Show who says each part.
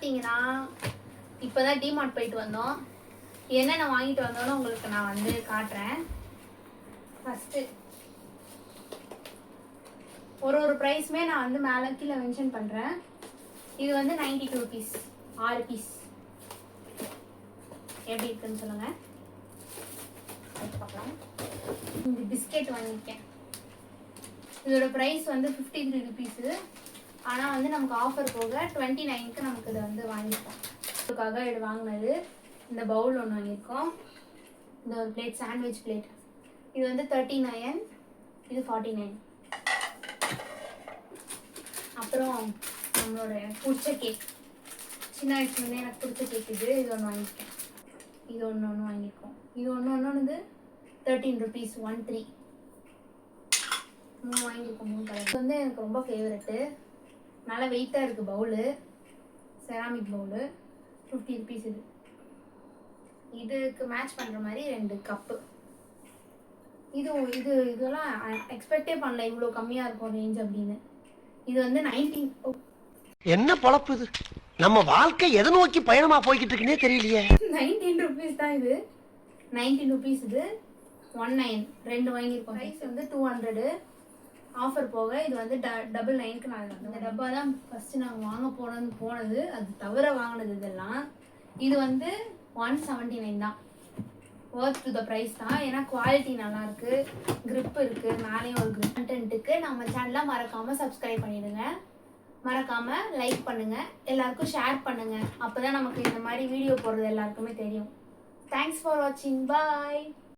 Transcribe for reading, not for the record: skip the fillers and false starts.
Speaker 1: பார்த்தீங்கன்னா இப்போ தான் டிமார்ட் போயிட்டு வந்தோம். என்னென்ன வாங்கிட்டு வந்தோன்னு உங்களுக்கு நான் வந்து காட்டுறேன். ஃபஸ்ட்டு ஒரு ப்ரைஸுமே நான் வந்து மேலே கீழே மென்ஷன் பண்ணுறேன். இது வந்து 92 rupees 6 பீஸ். எப்படி இருக்குன்னு சொல்லுங்கள். பார்க்கலாம். இந்த பிஸ்கெட் வாங்கியிருக்கேன். இதோட ப்ரைஸ் வந்து 53 rupees. ஆனால் வந்து நமக்கு ஆஃபர் போக 29க்கு நமக்கு இதை வந்து வாங்கியிருக்கோம். அதுக்காக இது வாங்கினது. இந்த பவுல் ஒன்று வாங்கியிருக்கோம். இந்த ஒரு பிளேட், சாண்ட்விச் பிளேட். இது வந்து 39, இது 49. அப்புறம் நம்மளோட பிடிச்ச கேக், சின்ன வயசுலேருந்தே எனக்கு பிடிச்ச கேக் இது ஒன்று வாங்கியிருக்கேன். இது ஒன்று வாங்கியிருக்கோம். இது ஒன்று 13 rupees 13. 3 வாங்கியிருக்கோம். 3 கலர். இது வந்து எனக்கு ரொம்ப ஃபேவரெட்டு. நல்லா வெயிட்டாக இருக்குது பவுலு, செராமிக் பவுலு. 50 rupees இது. இதுக்கு மேட்ச் பண்ணுற மாதிரி 2 கப்பு. இதெல்லாம் எக்ஸ்பெக்டே பண்ணல இவ்வளோ கம்மியாக இருக்கும் ரேஞ்ச் அப்படின்னு. இது வந்து 19.
Speaker 2: என்ன பொழப்பு இது? நம்ம வாழ்க்கை எதை நோக்கி பயணமா போய்கிட்டு இருக்குன்னே தெரியலையே.
Speaker 1: 19 rupees தான் இது. 19 rupees இது. 19 2 வாங்கியிருக்கோம். ப்ரைஸ் வந்து 200. ஆஃபர் போக இது வந்து 99க்கு நான் இந்த டப்பா தான் ஃபஸ்ட்டு நாங்கள் வாங்க போனது. அது தவிர வாங்கினது இதெல்லாம். இது வந்து 179 தான். ஒர்த் டு த ப்ரைஸ் தான். ஏன்னா குவாலிட்டி நல்லாயிருக்கு, க்ரிப் இருக்குது, மேலேயும் ஒரு க்ரிப். கண்டென்ட்டுக்கு நம்ம சேனலை மறக்காமல் சப்ஸ்கிரைப் பண்ணிவிடுங்க. மறக்காமல் லைக் பண்ணுங்கள், எல்லாருக்கும் ஷேர் பண்ணுங்கள். அப்போ தான் நமக்கு இந்த மாதிரி வீடியோ போடுறது எல்லாருக்குமே தெரியும். தேங்க்ஸ் ஃபார் வாட்சிங். பாய்.